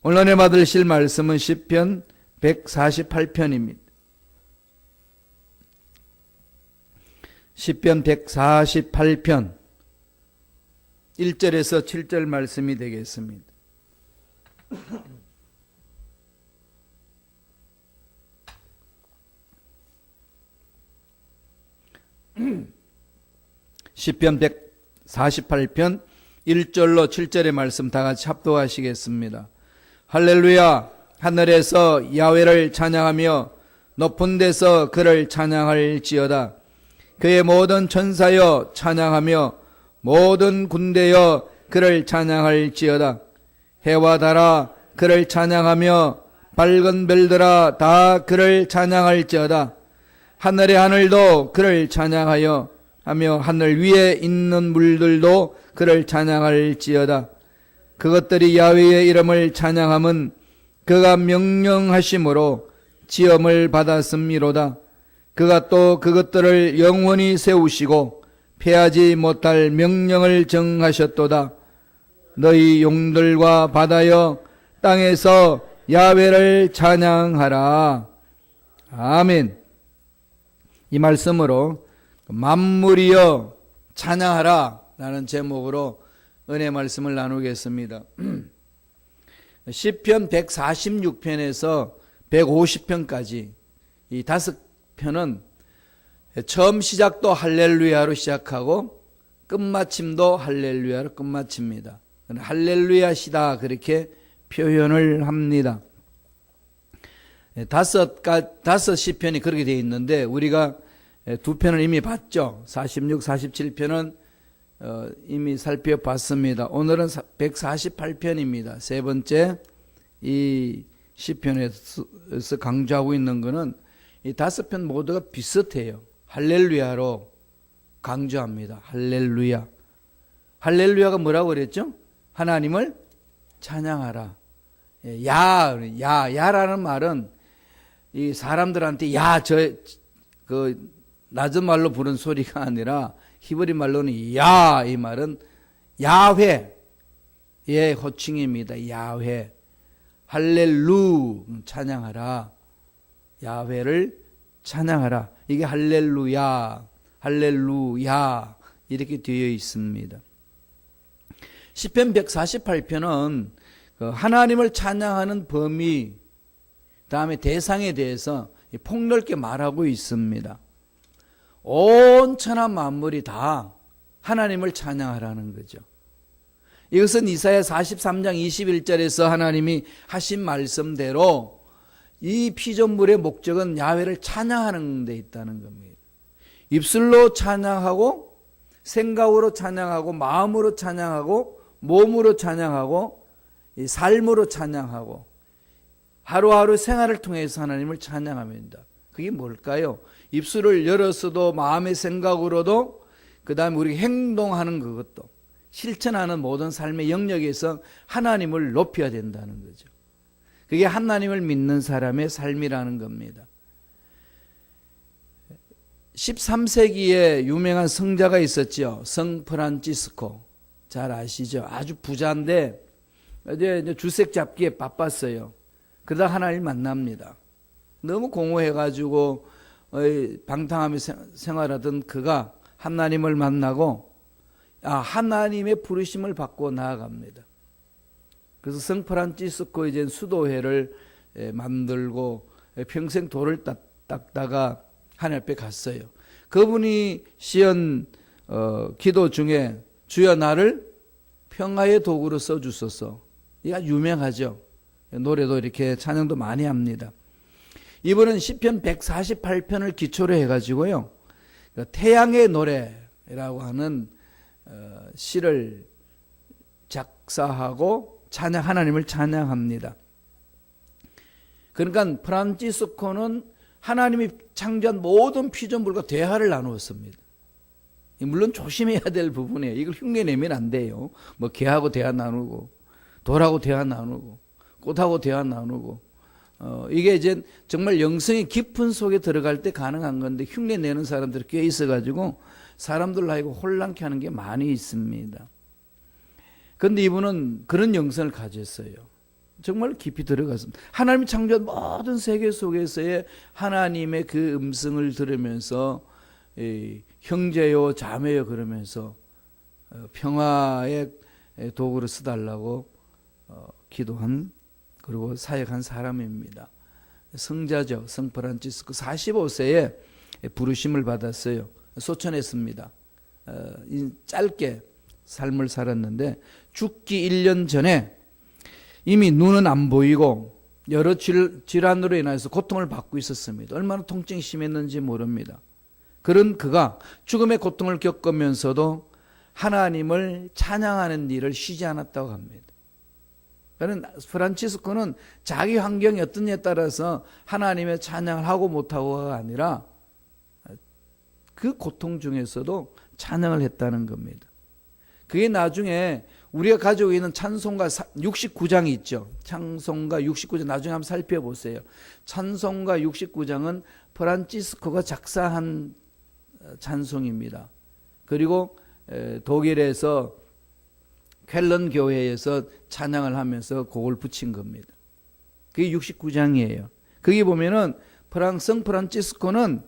오늘 은혜 받으실 말씀은 시편 148편입니다. 시편 148편 1절에서 7절 말씀이 되겠습니다. 시편 148편 1절로 7절의 말씀 다 같이 합독하시겠습니다. 할렐루야. 하늘에서 야훼를 찬양하며 높은 데서 그를 찬양할지어다. 그의 모든 천사여 찬양하며 모든 군대여 그를 찬양할지어다. 해와 달아 그를 찬양하며 밝은 별들아 다 그를 찬양할지어다. 하늘의 하늘도 그를 찬양하여 하며 하늘 위에 있는 물들도 그를 찬양할지어다. 그것들이 야훼의 이름을 찬양함은 그가 명령하심으로 지엄을 받았음이로다. 그가 또 그것들을 영원히 세우시고 패하지 못할 명령을 정하셨도다. 너희 용들과 바다여 땅에서 야훼를 찬양하라. 아멘. 이 말씀으로 만물이여 찬양하라 라는 제목으로 은혜 말씀을 나누겠습니다. 시편 146편에서 150편까지 이 5편은 처음 시작도 할렐루야로 시작하고 끝마침도 할렐루야로 끝마칩니다. 할렐루야시다 그렇게 표현을 합니다. 5 시편이 그렇게 되어 있는데 우리가 2편을 이미 봤죠. 46, 47편은 이미 살펴봤습니다. 오늘은 148편입니다. 세 번째 이 시편에서 강조하고 있는 것은 이 5편 모두가 비슷해요. 할렐루야로 강조합니다. 할렐루야. 할렐루야가 뭐라고 그랬죠? 하나님을 찬양하라. 야라는 말은 이 사람들한테 낮은 말로 부른 소리가 아니라 히브리 말로는 이 말은 야훼의 호칭입니다. 야훼. 할렐루 찬양하라. 야훼를 찬양하라. 이게 할렐루야 이렇게 되어 있습니다. 시편 148편은 하나님을 찬양하는 범위 다음에 대상에 대해서 폭넓게 말하고 있습니다. 온 천하 만물이 다 하나님을 찬양하라는 거죠. 이것은 이사야 43장 21절에서 하나님이 하신 말씀대로 이 피조물의 목적은 야훼를 찬양하는 데 있다는 겁니다. 입술로 찬양하고 생각으로 찬양하고 마음으로 찬양하고 몸으로 찬양하고 삶으로 찬양하고 하루하루 생활을 통해서 하나님을 찬양합니다. 그게 뭘까요? 입술을 열어서도 마음의 생각으로도 그 다음에 우리 행동하는 그것도 실천하는 모든 삶의 영역에서 하나님을 높여야 된다는 거죠. 그게 하나님을 믿는 사람의 삶이라는 겁니다. 13세기에 유명한 성자가 있었죠. 성 프란치스코. 잘 아시죠? 아주 부자인데 이제 주색 잡기에 바빴어요. 그러다 하나님을 만납니다. 너무 공허해가지고 방탕하며 생활하던 그가 하나님을 만나고 하나님의 부르심을 받고 나아갑니다. 그래서 성 프란치스코 이제 수도회를 만들고 평생 돌을 닦다가 하나님 앞에 갔어요. 그분이 시연 기도 중에 주여 나를 평화의 도구로 써주소서. 이게 유명하죠. 노래도 이렇게 찬양도 많이 합니다. 이분은 시편 148편을 기초로 해가지고요. 태양의 노래라고 하는 시를 작사하고 하나님을 찬양합니다. 그러니까 프란치스코는 하나님이 창조한 모든 피조물과 대화를 나누었습니다. 물론 조심해야 될 부분이에요. 이걸 흉내내면 안 돼요. 뭐 개하고 대화 나누고 돌하고 대화 나누고 꽃하고 대화 나누고 이게 이제 정말 영성의 깊은 속에 들어갈 때 가능한 건데 흉내내는 사람들이 꽤 있어가지고 사람들 하고 혼란케 하는 게 많이 있습니다. 그런데 이분은 그런 영성을 가졌어요. 정말 깊이 들어갔습니다. 하나님이 창조한 모든 세계 속에서의 하나님의 그 음성을 들으면서 형제요 자매요 그러면서 평화의 도구로 써달라고 기도한 그리고 사역한 사람입니다. 성자죠. 성 프란치스코 45세에 부르심을 받았어요. 소천했습니다. 짧게 삶을 살았는데 죽기 1년 전에 이미 눈은 안 보이고 여러 질환으로 인해서 고통을 받고 있었습니다. 얼마나 통증이 심했는지 모릅니다. 그런 그가 죽음의 고통을 겪으면서도 하나님을 찬양하는 일을 쉬지 않았다고 합니다. 그는 프란치스코는 자기 환경이 어떠냐에 따라서 하나님의 찬양을 하고 못하고가 아니라 그 고통 중에서도 찬양을 했다는 겁니다. 그게 나중에 우리가 가지고 있는 찬송가 69장이 있죠. 찬송가 69장 나중에 한번 살펴보세요. 찬송가 69장은 프란치스코가 작사한 찬송입니다. 그리고 독일에서 쾰른 교회에서 찬양을 하면서 곡을 붙인 겁니다. 그게 69장이에요. 거기 보면은 성 프란치스코는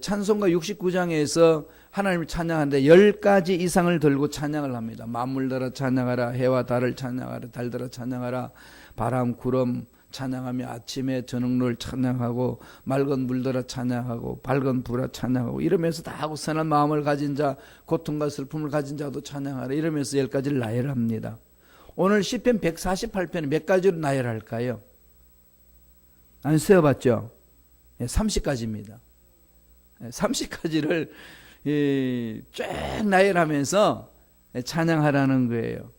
찬송가 69장에서 하나님을 찬양하는데 10가지 이상을 들고 찬양을 합니다. 만물들아 찬양하라, 해와 달을 찬양하라, 달들아 찬양하라, 바람 구름 찬양하며 아침에 저녁을 찬양하고 맑은 물들아 찬양하고 밝은 불아 찬양하고 이러면서 다 하고 선한 마음을 가진 자 고통과 슬픔을 가진 자도 찬양하라 이러면서 10가지를 나열합니다. 오늘 시편 148편에 몇 가지로 나열할까요? 안 세어봤죠? 30가지입니다. 30가지를 쫙 나열하면서 찬양하라는 거예요.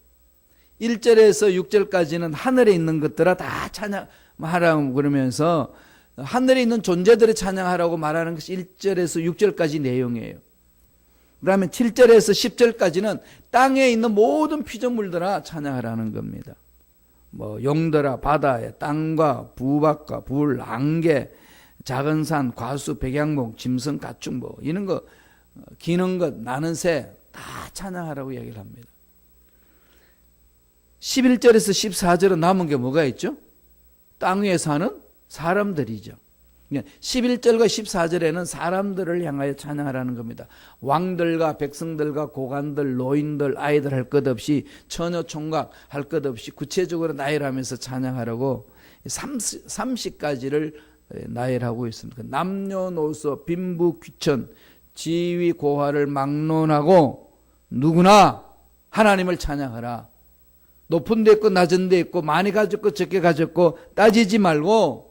1절에서 6절까지는 하늘에 있는 것들아 다 찬양하라고 그러면서 하늘에 있는 존재들을 찬양하라고 말하는 것이 1절에서 6절까지 내용이에요. 그 다음에 7절에서 10절까지는 땅에 있는 모든 피조물들아 찬양하라는 겁니다. 뭐 용들아 바다에 땅과 부박과 불, 안개, 작은 산, 과수, 백양목, 짐승, 가축 뭐 이런 거 기는 것, 나는 새 다 찬양하라고 이야기를 합니다. 11절에서 14절은 남은 게 뭐가 있죠? 땅 위에 사는 사람들이죠. 11절과 14절에는 사람들을 향하여 찬양하라는 겁니다. 왕들과 백성들과 고관들, 노인들, 아이들 할 것 없이 처녀 총각 할 것 없이 구체적으로 나열하면서 찬양하라고 30가지를 나열하고 있습니다. 남녀노소, 빈부, 귀천, 지위, 고하를 막론하고 누구나 하나님을 찬양하라. 높은 데 있고 낮은 데 있고 많이 가졌고 적게 가졌고 따지지 말고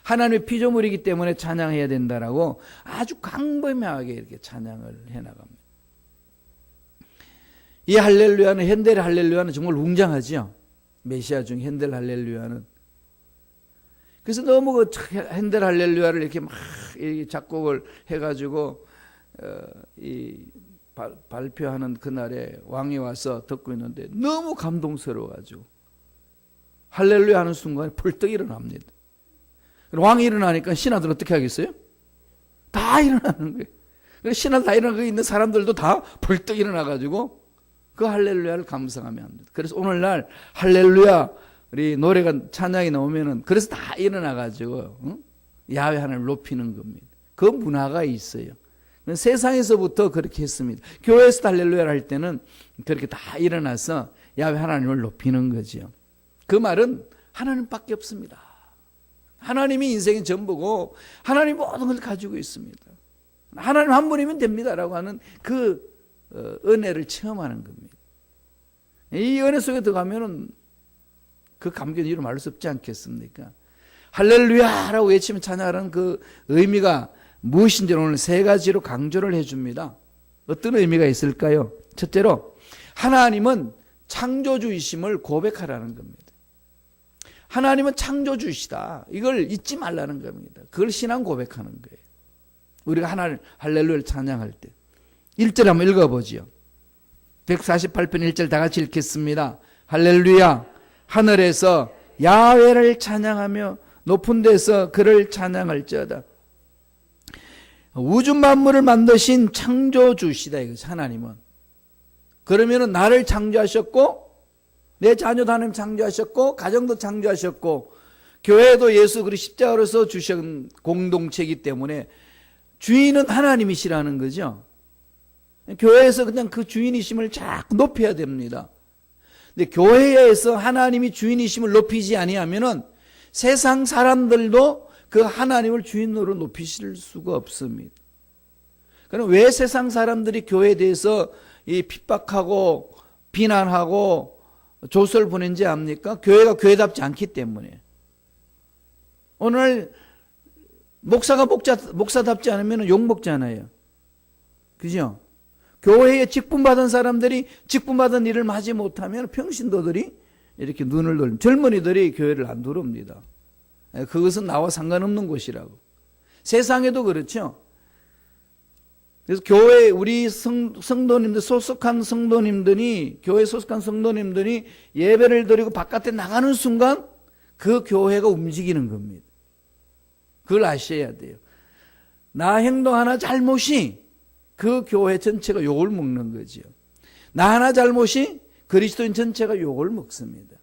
하나님의 피조물이기 때문에 찬양해야 된다라고 아주 광범위하게 이렇게 찬양을 해나갑니다. 이 할렐루야는 핸델의 할렐루야는 정말 웅장하죠. 메시아 중 핸델 할렐루야는. 그래서 너무 그 핸델 할렐루야를 이렇게 막 작곡을 해가지고 발표하는 그날에 왕이 와서 듣고 있는데 너무 감동스러워가지고 할렐루야 하는 순간에 벌떡 일어납니다. 왕이 일어나니까 신하들 어떻게 하겠어요? 다 일어나는 거예요. 그래서 신하들 다 일어나고 있는 사람들도 다 벌떡 일어나가지고 그 할렐루야를 감상하면 합니다. 그래서 오늘날 할렐루야 우리 노래가 찬양이 나오면은 그래서 다 일어나가지고 야훼 하나님을 높이는 겁니다. 그 문화가 있어요. 세상에서부터 그렇게 했습니다. 교회에서 할렐루야를 할 때는 그렇게 다 일어나서 야훼 하나님을 높이는 거죠. 그 말은 하나님밖에 없습니다. 하나님이 인생의 전부고 하나님 모든 걸 가지고 있습니다. 하나님 한 분이면 됩니다라고 하는 그 은혜를 체험하는 겁니다. 이 은혜 속에 들어가면은 그 감격을 이루 말할 수 없지 않겠습니까? 할렐루야라고 외치면 찬양하는 그 의미가 무엇인지 오늘 3가지로 강조를 해줍니다. 어떤 의미가 있을까요? 첫째로 하나님은 창조주이심을 고백하라는 겁니다. 하나님은 창조주시다. 이걸 잊지 말라는 겁니다. 그걸 신앙 고백하는 거예요. 우리가 하나님 할렐루야를 찬양할 때 1절 한번 읽어보죠. 148편 1절 다 같이 읽겠습니다. 할렐루야 하늘에서 야훼를 찬양하며 높은 데서 그를 찬양할지어다. 우주 만물을 만드신 창조주시다 이거죠. 하나님은. 그러면은 나를 창조하셨고 내 자녀도 하나님 창조하셨고 가정도 창조하셨고 교회도 예수 그리스도 십자가로서 주신 공동체이기 때문에 주인은 하나님이시라는 거죠. 교회에서 그냥 그 주인이심을 자꾸 높여야 됩니다. 근데 교회에서 하나님이 주인이심을 높이지 아니하면은 세상 사람들도 그 하나님을 주인으로 높이실 수가 없습니다. 그럼 왜 세상 사람들이 교회에 대해서 이 핍박하고 비난하고 조서를 보낸지 압니까? 교회가 교회답지 않기 때문에. 오늘 목사가 목사답지 않으면 욕먹잖아요. 그죠? 교회에 직분받은 사람들이 직분받은 일을 하지 못하면 평신도들이 이렇게 눈을 돌리면 젊은이들이 교회를 안 들어옵니다. 그것은 나와 상관없는 것이라고. 세상에도 그렇죠. 그래서 교회 우리 성도님들 소속한 성도님들이 교회 소속한 성도님들이 예배를 드리고 바깥에 나가는 순간 그 교회가 움직이는 겁니다. 그걸 아셔야 돼요. 나 행동 하나 잘못이 그 교회 전체가 욕을 먹는 거죠. 나 하나 잘못이 그리스도인 전체가 욕을 먹습니다.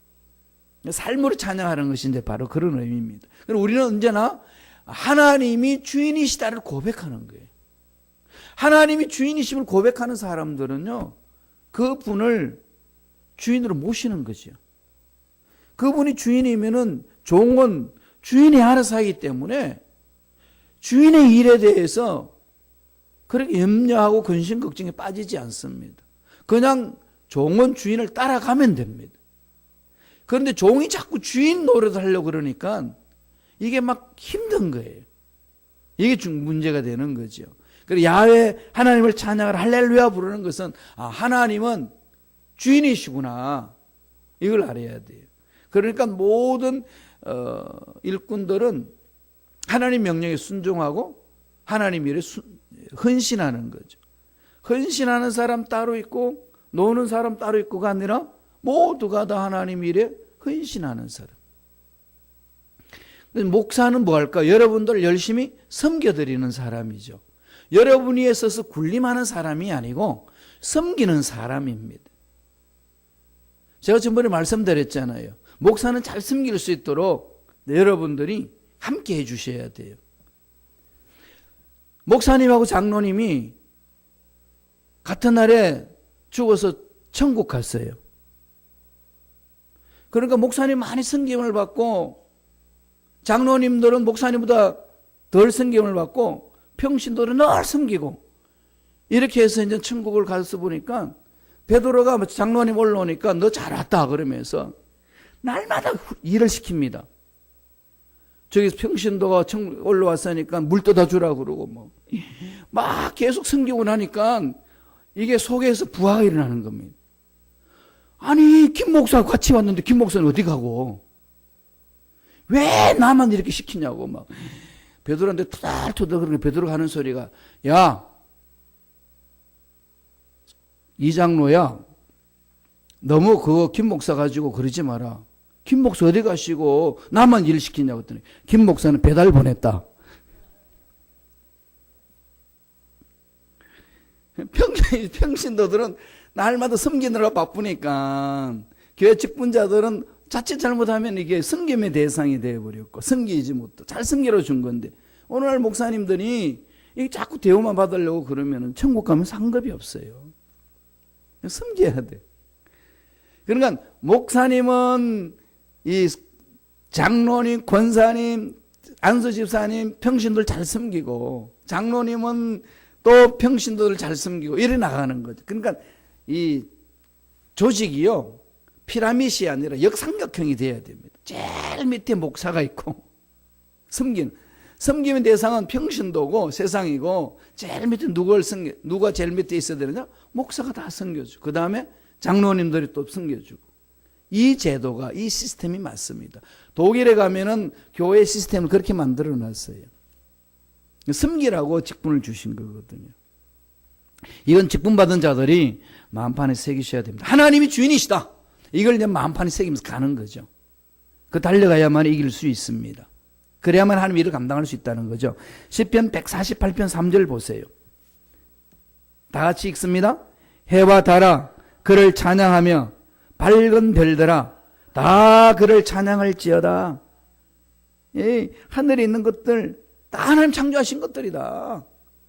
삶으로 찬양하는 것이 이제 바로 그런 의미입니다. 우리는 언제나 하나님이 주인이시다를 고백하는 거예요. 하나님이 주인이심을 고백하는 사람들은요, 그분을 주인으로 모시는 거죠. 그분이 주인이면은 종은 주인이 알아서 하기 때문에 주인의 일에 대해서 그렇게 염려하고 근심 걱정에 빠지지 않습니다. 그냥 종은 주인을 따라가면 됩니다. 그런데 종이 자꾸 주인 노릇을 하려고 그러니까 이게 막 힘든 거예요. 이게 문제가 되는 거죠. 그래서 야훼 하나님을 찬양을 할렐루야 부르는 것은 하나님은 주인이시구나, 이걸 알아야 돼요. 그러니까 모든 일꾼들은 하나님 명령에 순종하고 하나님 일에 헌신하는 거죠. 헌신하는 사람 따로 있고 노는 사람 따로 있고가 아니라 모두가 다 하나님 일에 헌신하는 사람. 목사는 뭐 할까? 여러분들 열심히 섬겨드리는 사람이죠. 여러분 위에 서서 군림하는 사람이 아니고 섬기는 사람입니다. 제가 전번에 말씀드렸잖아요. 목사는 잘 섬길 수 있도록 여러분들이 함께 해주셔야 돼요. 목사님하고 장로님이 같은 날에 죽어서 천국 갔어요. 그러니까 목사님 많이 섬김을 받고 장로님들은 목사님보다 덜 섬김을 받고 평신도를 늘 섬기고 이렇게 해서 이제 천국을 가서 보니까 베드로가 장로님 올라오니까 너 잘 왔다 그러면서 날마다 일을 시킵니다. 저기 평신도가 올라왔으니까 물 떠다 주라고 그러고 막 계속 섬기고 나니까 이게 속에서 부하가 일어나는 겁니다. 아니 김 목사하고 같이 왔는데 김 목사는 어디 가고 왜 나만 이렇게 시키냐고 막 베드로한테 투덜투덜 그러니 베드로가 하는 소리가 야 이장로야 너무 그거 김 목사 가지고 그러지 마라. 김 목사 어디 가시고 나만 일 시키냐고 했더니 김 목사는 배달 보냈다. 평신도들은 날마다 섬기느라 바쁘니까 교회 직분자들은 자칫 잘못하면 이게 섬김의 대상이 되어버렸고 섬기지 못해 잘 섬기러 준 건데 오늘날 목사님들이 이 자꾸 대우만 받으려고 그러면 천국 가면 상급이 없어요. 섬겨야 돼. 그러니까 목사님은 이 장로님, 권사님, 안수집사님, 평신도를 잘 섬기고 장로님은 또 평신도를 잘 섬기고 이래 나가는 거죠. 그러니까 이 조직이요 피라미드이 아니라 역삼각형이 돼야 됩니다. 제일 밑에 목사가 있고 섬김의 대상은 평신도고 세상이고 제일 밑에 누가 제일 밑에 있어야 되느냐? 목사가 다 섬겨주고 그 다음에 장로님들이 또 섬겨주고 이 제도가 이 시스템이 맞습니다. 독일에 가면은 교회 시스템을 그렇게 만들어 놨어요. 섬기라고 직분을 주신 거거든요. 이건 직분 받은 자들이 마음판에 새기셔야 됩니다. 하나님이 주인이시다. 이걸 이제 마음판에 새기면서 가는 거죠. 그 달려가야만 이길 수 있습니다. 그래야만 하나님 일을 감당할 수 있다는 거죠. 시편 148편 3절 보세요. 다 같이 읽습니다. 해와 달아 그를 찬양하며 밝은 별들아 다 그를 찬양할지어다. 하늘에 있는 것들 다 하나님 창조하신 것들이다.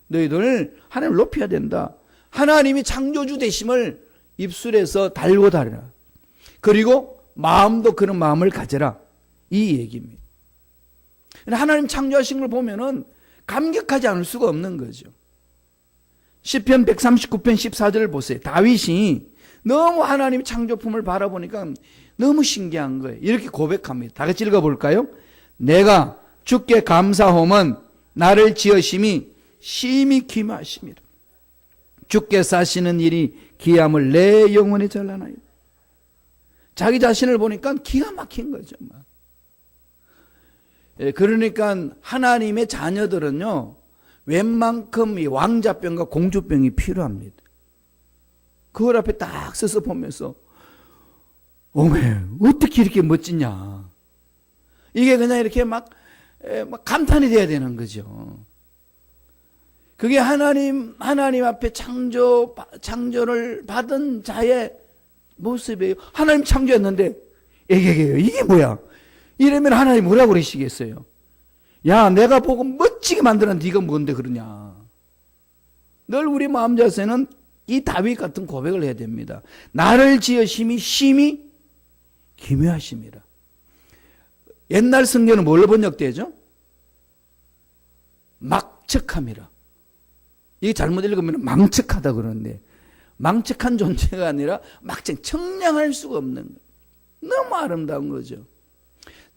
너희들 하나님을 높여야 된다. 하나님이 창조주 되심을 입술에서 달고 다니라. 그리고 마음도 그런 마음을 가져라. 이 얘기입니다. 하나님 창조하신 걸 보면은 감격하지 않을 수가 없는 거죠. 시편 139편 14절을 보세요. 다윗이 너무 하나님의 창조품을 바라보니까 너무 신기한 거예요. 이렇게 고백합니다. 다 같이 읽어볼까요? 내가 주께 감사함은 나를 지으심이 심히 기묘하심이라. 주께서 하시는 일이 기함을 내 영혼이 잘라나요. 자기 자신을 보니까 기가 막힌 거죠. 그러니까 하나님의 자녀들은요, 웬만큼 이 왕자병과 공주병이 필요합니다. 그걸 앞에 딱 서서 보면서 어메 어떻게 이렇게 멋지냐. 이게 그냥 이렇게 막 감탄이 돼야 되는 거죠. 그게 하나님 앞에 창조를 받은 자의 모습이에요. 하나님 창조했는데 이게 뭐야? 이러면 하나님 뭐라고 그러시겠어요? 야, 내가 보고 멋지게 만들었는데 네가 뭔데 그러냐. 늘 우리 마음 자세는 이 다윗 같은 고백을 해야 됩니다. 나를 지으심이 심히 기묘하심이라. 옛날 성경은 뭘로 번역되죠? 막측함이라. 이게 잘못 읽으면 망측하다 그러는데, 망측한 존재가 아니라 막측, 청량할 수가 없는 거예요. 너무 아름다운 거죠.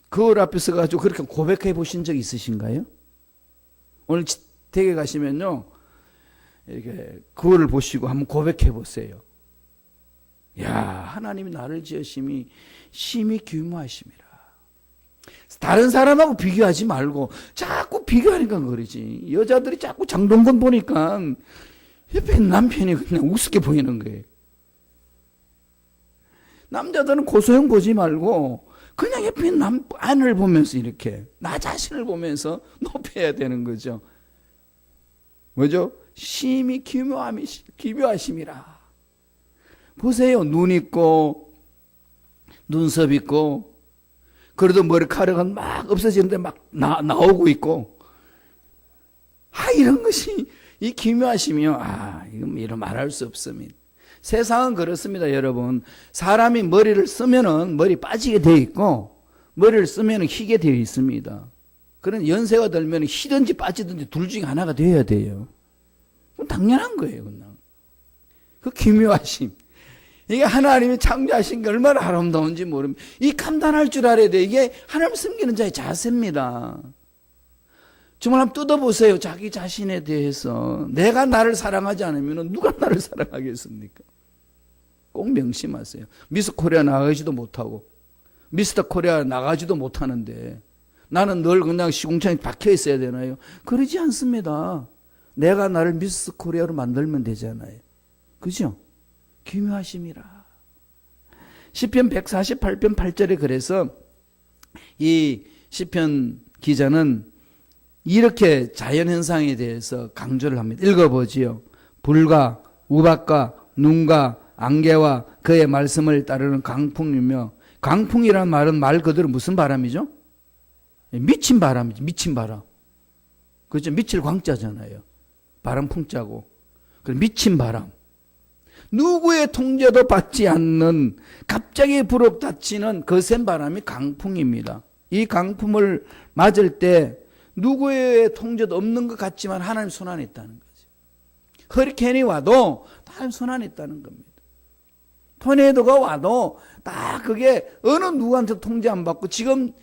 거울 앞에 서가지고 그렇게 고백해 보신 적 있으신가요? 오늘 댁에 가시면요, 이렇게 거울을 보시고 한번 고백해 보세요. 야, 하나님이 나를 지으심이 심히 기묘하심이라. 다른 사람하고 비교하지 말고 자꾸 비교하니까 그러지. 여자들이 자꾸 장동건 보니까 옆에 남편이 그냥 우습게 보이는 거예요. 남자들은 고소형 보지 말고 그냥 옆에 아내를 보면서 이렇게 나 자신을 보면서 높여야 되는 거죠. 뭐죠? 심히 기묘하심이라. 보세요. 눈 있고 눈썹 있고 그래도 머리카락은 막 없어지는데 막 나오고 있고, 이런 것이 이 기묘하심이요. 이건 말할 수 없습니다. 세상은 그렇습니다, 여러분. 사람이 머리를 쓰면은 머리 빠지게 되어 있고, 머리를 쓰면은 희게 되어 있습니다. 그런 연세가 들면 희든지 빠지든지 둘 중에 하나가 되어야 돼요. 그건 당연한 거예요, 그냥. 그 기묘하심. 이게 하나님이 창조하신 게 얼마나 아름다운지 모릅니다. 이 감탄할 줄 알아야 돼. 이게 하나님 섬기는 자의 자세입니다. 정말 한번 뜯어보세요. 자기 자신에 대해서. 내가 나를 사랑하지 않으면 누가 나를 사랑하겠습니까? 꼭 명심하세요. 미스 코리아 나가지도 못하고 미스터 코리아 나가지도 못하는데 나는 늘 그냥 시궁창에 박혀 있어야 되나요? 그러지 않습니다. 내가 나를 미스 코리아로 만들면 되잖아요. 그죠? 기묘하심이라. 시편 148편 8절에 그래서 이 시편 기자는 이렇게 자연현상에 대해서 강조를 합니다. 읽어보지요. 불과 우박과 눈과 안개와 그의 말씀을 따르는 강풍이며, 강풍이라는 말은 말 그대로 무슨 바람이죠? 미친 바람이죠. 미친 바람. 그렇죠? 미칠 광자잖아요. 바람 풍자고. 그럼 미친 바람. 누구의 통제도 받지 않는 갑자기 불어닥치는 거센 바람이 강풍입니다. 이 강풍을 맞을 때 누구의 통제도 없는 것 같지만 하나님 손안에 있다는 거죠. 허리케인이 와도 하나님 손안에 있다는 겁니다. 토네이도가 와도 다 그게 어느 누구한테도 통제 안 받고, 지금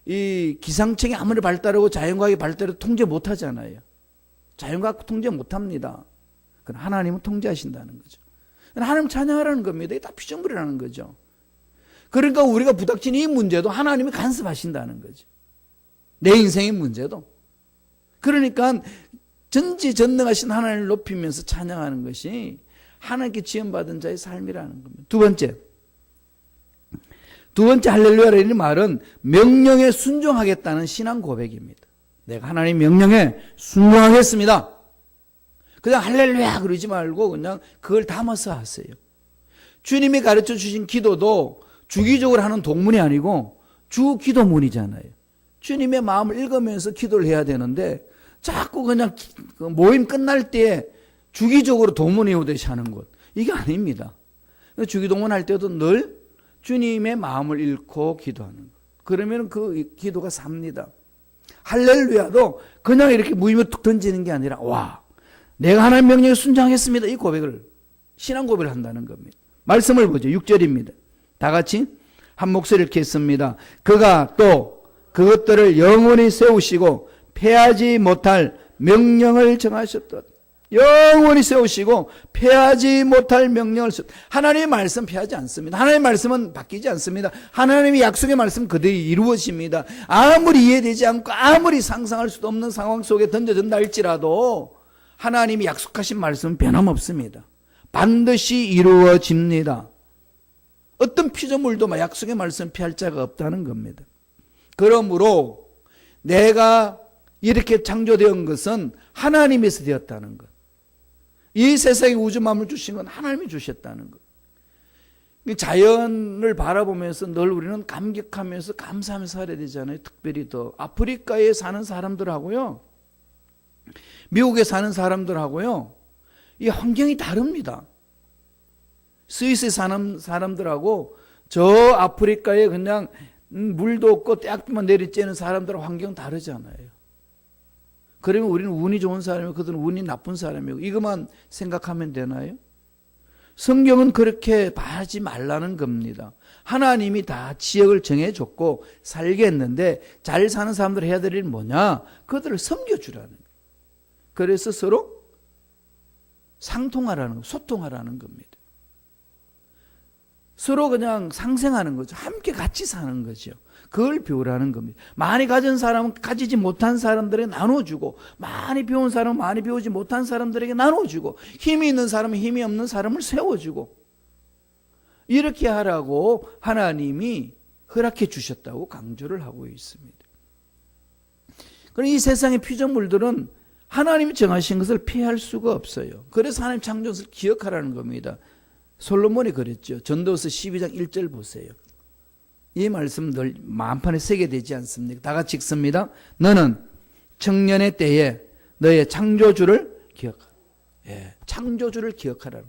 이 기상청이 아무리 발달하고 자연과학이 발달해도 통제 못 하잖아요. 자연과학 통제 못 합니다. 그건 하나님은 통제하신다는 거죠. 하나님 찬양하라는 겁니다. 이게 다 피조물이라는 거죠. 그러니까 우리가 부닥친 이 문제도 하나님이 간섭하신다는 거죠. 내 인생의 문제도. 그러니까 전지전능하신 하나님을 높이면서 찬양하는 것이 하나님께 지원받은 자의 삶이라는 겁니다. 두 번째 할렐루야라는 말은 명령에 순종하겠다는 신앙 고백입니다. 내가 하나님 명령에 순종하겠습니다. 그냥 할렐루야 그러지 말고 그냥 그걸 담아서 하세요. 주님이 가르쳐 주신 기도도 주기적으로 하는 동문이 아니고 주 기도문이잖아요. 주님의 마음을 읽으면서 기도를 해야 되는데 자꾸 그냥 모임 끝날 때 주기적으로 동문 외우듯이 하는 것. 이게 아닙니다. 주기도문 할 때도 늘 주님의 마음을 읽고 기도하는 것. 그러면 그 기도가 삽니다. 할렐루야도 그냥 이렇게 무의미로 툭 던지는 게 아니라 와, 내가 하나님 명령에 순종하겠습니다. 이 고백을, 신앙 고백을 한다는 겁니다. 말씀을 보죠. 6절입니다. 다 같이 한 목소리를 읽겠습니다. 그가 또 그것들을 영원히 세우시고 패하지 못할 명령을 정하셨다. 영원히 세우시고 패하지 못할 명령을 하나님의 말씀 패하지 않습니다. 하나님의 말씀은 바뀌지 않습니다. 하나님의 약속의 말씀 그대로 이루어집니다. 아무리 이해되지 않고 아무리 상상할 수도 없는 상황 속에 던져진다 할지라도 하나님이 약속하신 말씀은 변함없습니다. 반드시 이루어집니다. 어떤 피조물도 약속의 말씀 피할 자가 없다는 겁니다. 그러므로 내가 이렇게 창조된 것은 하나님에서 되었다는 것. 이 세상에 우주 만물 주신 건 하나님이 주셨다는 것. 자연을 바라보면서 늘 우리는 감격하면서 감사하면서 살아야 되잖아요. 특별히 더 아프리카에 사는 사람들하고요, 미국에 사는 사람들하고요, 이 환경이 다릅니다. 스위스에 사는 사람들하고 저 아프리카에 그냥 물도 없고 떼약만 내리쬐는 사람들하고 환경 다르잖아요. 그러면 우리는 운이 좋은 사람이고 그들은 운이 나쁜 사람이고 이것만 생각하면 되나요? 성경은 그렇게 하지 말라는 겁니다. 하나님이 다 지역을 정해줬고 살게 했는데 잘 사는 사람들 해야 될 일은 뭐냐? 그들을 섬겨주라는 거예요. 그래서 서로 상통하라는 거, 소통하라는 겁니다. 서로 그냥 상생하는 거죠. 함께 같이 사는 거죠. 그걸 배우라는 겁니다. 많이 가진 사람은 가지지 못한 사람들에게 나눠주고, 많이 배운 사람은 많이 배우지 못한 사람들에게 나눠주고, 힘이 있는 사람은 힘이 없는 사람을 세워주고, 이렇게 하라고 하나님이 허락해 주셨다고 강조를 하고 있습니다. 그럼 이 세상의 피조물들은 하나님이 정하신 것을 피할 수가 없어요. 그래서 하나님 창조를 기억하라는 겁니다. 솔로몬이 그랬죠. 전도서 12장 1절 보세요. 이 말씀 늘 만판에 새게 되지 않습니까? 다 같이 읽습니다. 너는 청년의 때에 너의 창조주를 기억하라. 예, 창조주를 기억하라.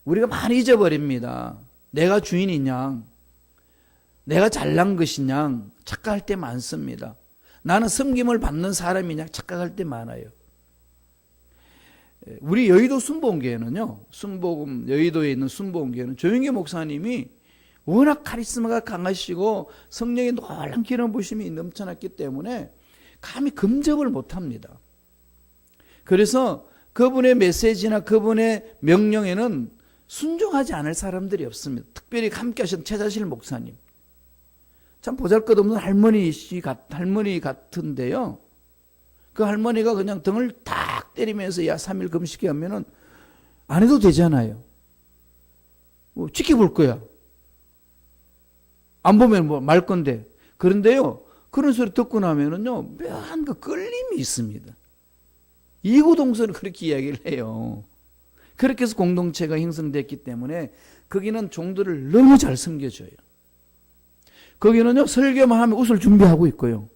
우리가 많이 잊어버립니다. 내가 주인이냐, 내가 잘난 것이냐 착각할 때 많습니다. 나는 섬김을 받는 사람이냐 착각할 때 많아요. 우리 여의도 순복음교회는요, 여의도에 있는 순복음교회는 조영기 목사님이 워낙 카리스마가 강하시고 성령의 놀라운 기름 부심이 넘쳐났기 때문에 감히 금접을 못합니다. 그래서 그분의 메시지나 그분의 명령에는 순종하지 않을 사람들이 없습니다. 특별히 함께 하신 최자실 목사님, 참 보잘것없는 할머니 같은데요, 그 할머니가 그냥 등을 탁 때리면서 야 3일 금식해 하면은 안 해도 되잖아요. 지켜볼 거야. 안 보면 뭐 말 건데. 그런데요, 그런 소리 듣고 나면은요, 묘한 그 끌림이 있습니다. 이구동성은 그렇게 이야기를 해요. 그렇게 해서 공동체가 형성됐기 때문에 거기는 종들을 너무 잘 섬겨줘요. 거기는요, 설교만 하면 웃을 준비하고 있고요,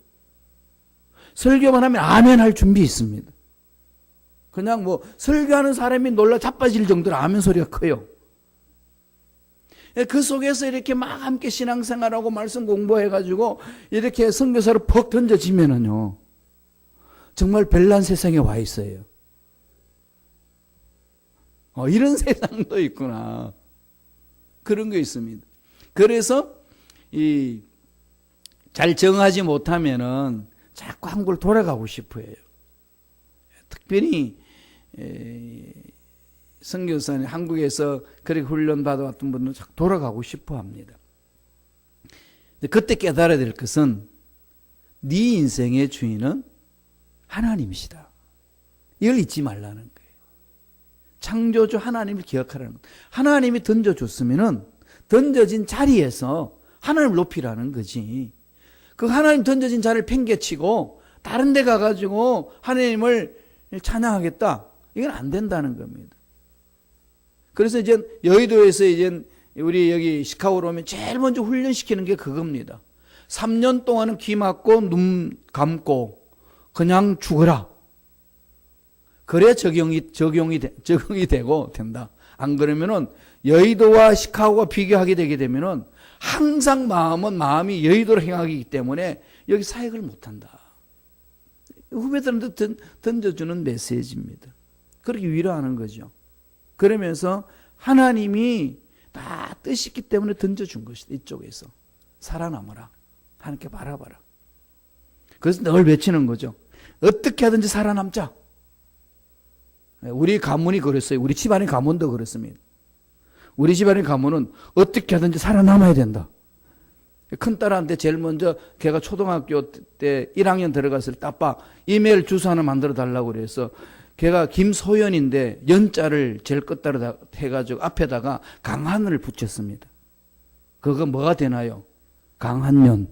설교만 하면 아멘 할 준비 있습니다. 그냥 뭐 설교하는 사람이 놀라 자빠질 정도로 아멘 소리가 커요. 그 속에서 이렇게 막 함께 신앙생활하고 말씀 공부해가지고 이렇게 선교사로 퍽 던져지면은요, 정말 별난 세상에 와 있어요. 이런 세상도 있구나. 그런 거 있습니다. 그래서 잘 정하지 못하면은 자꾸 한국을 돌아가고 싶어 해요. 특별히 선교사님 한국에서 그렇게 훈련 받아왔던 분들은 자꾸 돌아가고 싶어 합니다. 그때 깨달아야 될 것은 네 인생의 주인은 하나님이시다. 이걸 잊지 말라는 거예요. 창조주 하나님을 기억하라는 거예요. 하나님이 던져줬으면은 던져진 자리에서 하나님을 높이라는 거지. 그 하나님 던져진 자리를 팽개치고 다른 데 가가지고 하나님을 찬양하겠다, 이건 안 된다는 겁니다. 그래서 이제 여의도에서 이제 우리 여기 시카고로 오면 제일 먼저 훈련시키는 게 그겁니다. 3년 동안은 귀 막고 눈 감고 그냥 죽어라. 그래 적용이 되고 된다. 안 그러면은 여의도와 시카고가 비교하게 되게 되면은 항상 마음이 여의도로 행하기 때문에 여기 사역을 못한다. 후배들한테 던져주는 메시지입니다. 그렇게 위로하는 거죠. 그러면서 하나님이 다 뜻이 있기 때문에 던져준 것이다. 이쪽에서 살아남아라. 하나님께 바라봐라. 그래서 늘 외치는 거죠. 어떻게 하든지 살아남자. 우리 가문이 그랬어요. 우리 집안의 가문도 그렇습니다. 우리 집안의 가문은 어떻게 하든지 살아남아야 된다. 큰딸한테 제일 먼저 걔가 초등학교 때 1학년 들어갔을 때 아빠 이메일 주소 하나 만들어 달라고 그래서 걔가 김소연인데 연자를 제일 끝자로 해가지고 앞에다가 강한을 붙였습니다. 그거 뭐가 되나요? 강한년.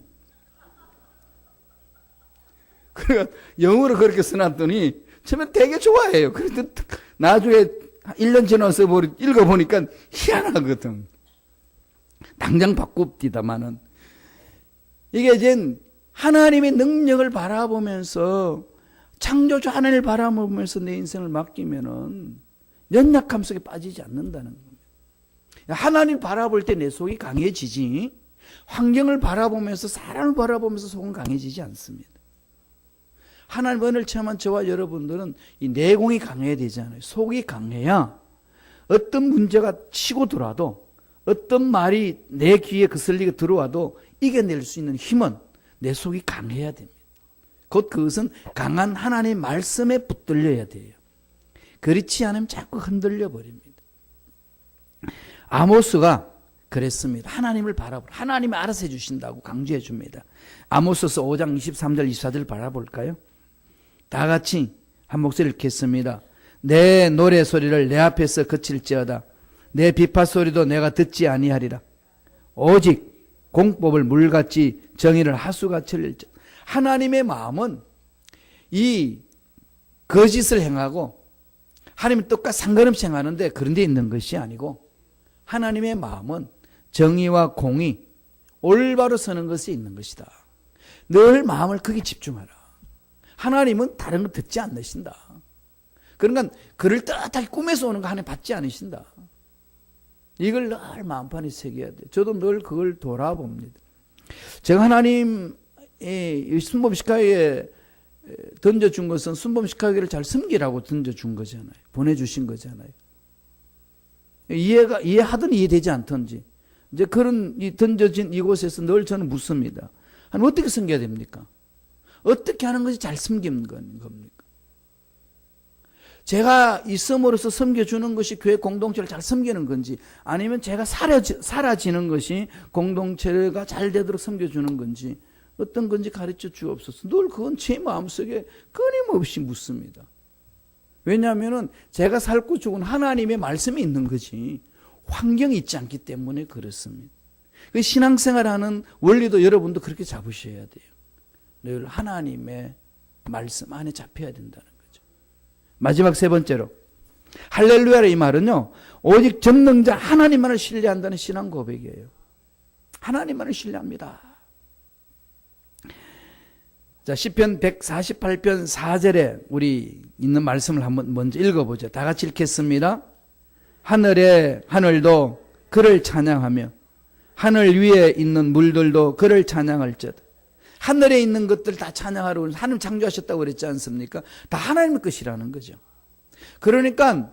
그러니까 영어로 그렇게 써놨더니 처음에 되게 좋아해요. 그런데 나중에 1년 지나서 읽어보니까 희한하거든. 당장 바꿉디다마는. 이게 이제 하나님의 능력을 바라보면서 창조주 하나님을 바라보면서 내 인생을 맡기면은 연약함 속에 빠지지 않는다는 겁니다. 하나님 바라볼 때 내 속이 강해지지 환경을 바라보면서 사람을 바라보면서 속은 강해지지 않습니다. 하나님 은혜를 체험한 저와 여러분들은 이 내공이 강해야 되잖아요. 속이 강해야 어떤 문제가 치고 들어와도 어떤 말이 내 귀에 거슬리게 들어와도 이겨낼 수 있는 힘은 내 속이 강해야 됩니다. 곧 그것은 강한 하나님의 말씀에 붙들려야 돼요. 그렇지 않으면 자꾸 흔들려 버립니다. 아모스가 그랬습니다. 하나님을 바라보라. 하나님이 알아서 해주신다고 강조해 줍니다. 아모스서 5장 23절 24절 바라볼까요? 다 같이 한 목소리 읽겠습니다. 내 노래 소리를 내 앞에서 그칠지어다. 내 비파 소리도 내가 듣지 아니하리라. 오직 공법을 물같이 정의를 하수같이 흘릴지. 하나님의 마음은 이 거짓을 행하고 하나님의 뜻과 상관없이 행하는데 그런 데 있는 것이 아니고 하나님의 마음은 정의와 공의, 올바로 서는 것에 있는 것이다. 늘 마음을 거기에 집중하라. 하나님은 다른 거 듣지 않으신다. 그러니까 그를 따뜻하게 꿈에서 오는 거 하나님 받지 않으신다. 이걸 늘 마음판에 새겨야 돼요. 저도 늘 그걸 돌아봅니다. 제가 하나님의 순범시카고에 던져준 것은 순범시카고를 잘 섬기라고 던져준 거잖아요. 보내주신 거잖아요. 이해하든 이해되지 않든지 이제 그런 던져진 이곳에서 늘 저는 묻습니다. 하나님 어떻게 섬겨야 됩니까? 어떻게 하는 것이 잘 섬기는 겁니까? 제가 있음으로써 섬겨주는 것이 교회 공동체를 잘 섬기는 건지 아니면 제가 사라지는 것이 공동체가 잘 되도록 섬겨주는 건지 어떤 건지 가르쳐 주옵소서. 늘 그건 제 마음속에 끊임없이 묻습니다. 왜냐하면 제가 살고 죽은 하나님의 말씀이 있는 거지 환경이 있지 않기 때문에 그렇습니다. 신앙생활하는 원리도 여러분도 그렇게 잡으셔야 돼요. 늘 하나님의 말씀 안에 잡혀야 된다는 거죠. 마지막 세 번째로 할렐루야라 이 말은요 오직 전능자 하나님만을 신뢰한다는 신앙 고백이에요. 하나님만을 신뢰합니다. 자, 시편 148편 4절에 우리 있는 말씀을 한번 먼저 읽어보죠. 다 같이 읽겠습니다. 하늘도 그를 찬양하며 하늘 위에 있는 물들도 그를 찬양할지어다. 하늘에 있는 것들 다 찬양하러 하나님 창조하셨다고 그랬지 않습니까? 다 하나님의 것이라는 거죠. 그러니까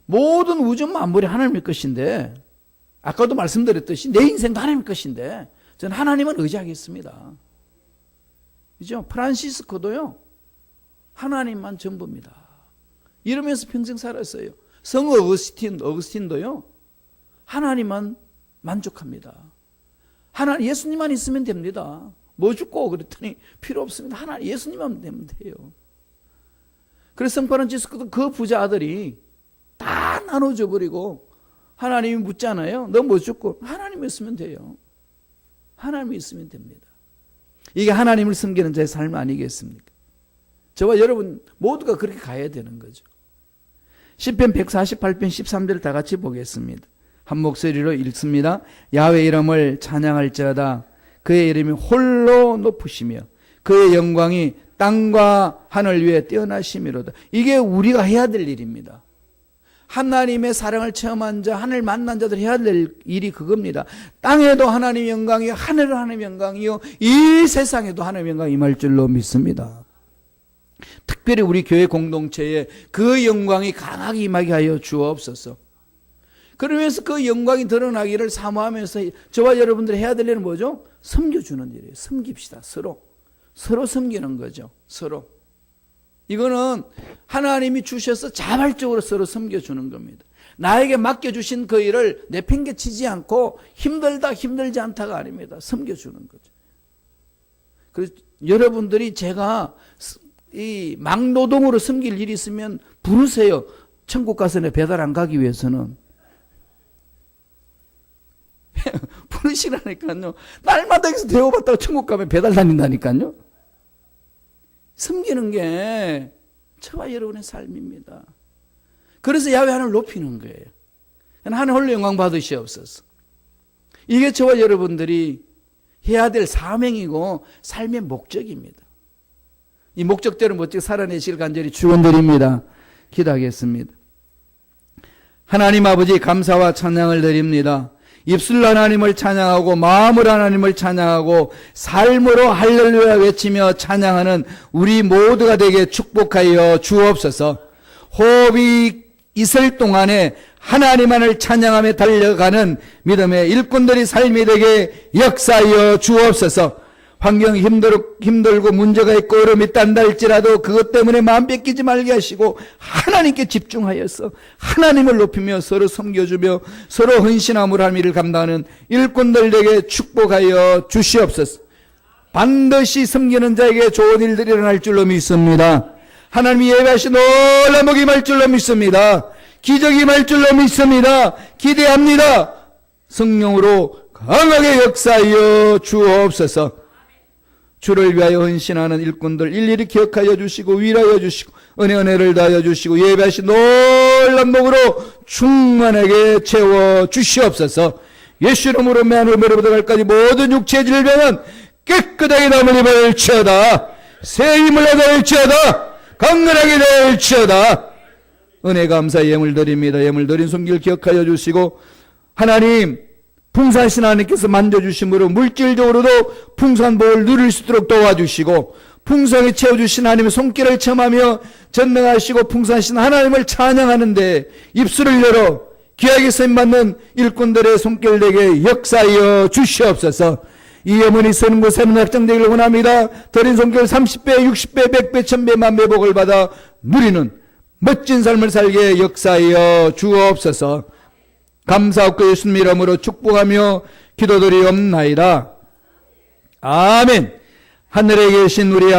모든 우주 만물이 하나님의 것인데 아까도 말씀드렸듯이 내 인생도 하나님의 것인데 저는 하나님은 의지하겠습니다. 그죠? 프란시스코도요 하나님만 전부입니다. 이러면서 평생 살았어요. 성 어거스틴도요 하나님만 만족합니다. 예수님만 있으면 됩니다. 뭐 죽고 그랬더니 필요 없습니다. 예수님만 되면 돼요. 그래서 성 프란시스코도 그 부자 아들이 다 나눠줘 버리고 하나님이 묻잖아요. 너 뭐 죽고 하나님이 있으면 돼요. 하나님이 있으면 됩니다. 이게 하나님을 섬기는 자의 삶 아니겠습니까? 저와 여러분 모두가 그렇게 가야 되는 거죠. 시편 148편 13절을 다 같이 보겠습니다. 한 목소리로 읽습니다. 야훼 이름을 찬양할지어다. 그의 이름이 홀로 높으시며 그의 영광이 땅과 하늘 위에 뛰어나심이로다. 이게 우리가 해야 될 일입니다. 하나님의 사랑을 체험한 자, 하늘 만난 자들 해야 될 일이 그겁니다. 땅에도 하나님의 영광이요, 하늘은 하나님의 영광이요, 이 세상에도 하나님의 영광이 임할 줄로 믿습니다. 특별히 우리 교회 공동체에 그 영광이 강하게 임하게 하여 주옵소서. 그러면서 그 영광이 드러나기를 사모하면서 저와 여러분들이 해야 될 일은 뭐죠? 섬겨주는 일이에요. 섬깁시다. 서로 섬기는 거죠. 서로. 이거는 하나님이 주셔서 자발적으로 서로 섬겨주는 겁니다. 나에게 맡겨주신 그 일을 내팽개치지 않고 힘들다 힘들지 않다가 아닙니다. 섬겨주는 거죠. 그래서 여러분들이 제가 이 막노동으로 섬길 일이 있으면 부르세요. 천국 가서 내 배달 안 가기 위해서는. 부르시라니까요. 날마다 여기서 대우받다가 천국 가면 배달 다닌다니까요. 섬기는 게 저와 여러분의 삶입니다. 그래서 야훼 하나님을 높이는 거예요. 하나님 홀로 영광 받으시옵소서. 이게 저와 여러분들이 해야 될 사명이고 삶의 목적입니다. 이 목적대로 멋지게 살아내시길 간절히 축원드립니다. 기도하겠습니다. 하나님 아버지 감사와 찬양을 드립니다. 입술로 하나님을 찬양하고 마음으로 하나님을 찬양하고 삶으로 할렐루야 외치며 찬양하는 우리 모두가 되게 축복하여 주옵소서. 호흡이 있을 동안에 하나님만을 찬양하며 달려가는 믿음의 일꾼들이 삶이 되게 역사하여 주옵소서. 환경이 힘들고 문제가 있고 어려움이 있단다 할지라도 그것 때문에 마음 뺏기지 말게 하시고 하나님께 집중하여서 하나님을 높이며 서로 섬겨주며 서로 헌신함으로 할 일을 감당하는 일꾼들에게 축복하여 주시옵소서. 반드시 섬기는 자에게 좋은 일들이 일어날 줄로 믿습니다. 하나님이 예배하신 놀라운 복이 임할 줄로 믿습니다. 기적이 임할 줄로 믿습니다. 기대합니다. 성령으로 강하게 역사하여 주옵소서. 주를 위하여 헌신하는 일꾼들 일일이 기억하여 주시고 위로하여 주시고 은혜를 다하여 주시고 예배하신 놀라운 복으로 충만하게 채워 주시옵소서. 예수 이름으로 매일부터 갈까지 모든 육체의 질병은 깨끗하게 남을 입을지어다. 새 힘을 얻을지어다. 강건하게 될지어다. 은혜 감사 예물 드립니다. 예물 드린 손길 기억하여 주시고 하나님 풍성하신 하나님께서 만져주심으로 물질적으로도 풍성한 복을 누릴 수 있도록 도와주시고 풍성히 채워주신 하나님의 손길을 체험하며 전능하시고 풍성하신 하나님을 찬양하는데 입술을 열어 귀하게 쓰임받는 일꾼들의 손길에게 역사하여 주시옵소서. 이 예문이 쓰는 곳에 확정되기를 원합니다. 드린 손길 30배, 60배, 100배, 1000배, 만배 복을 받아 누리는 멋진 삶을 살게 역사하여 주옵소서. 감사하고 예수님 이름으로 축복하며 기도드리옵나이다. 아멘. 하늘에 계신 우리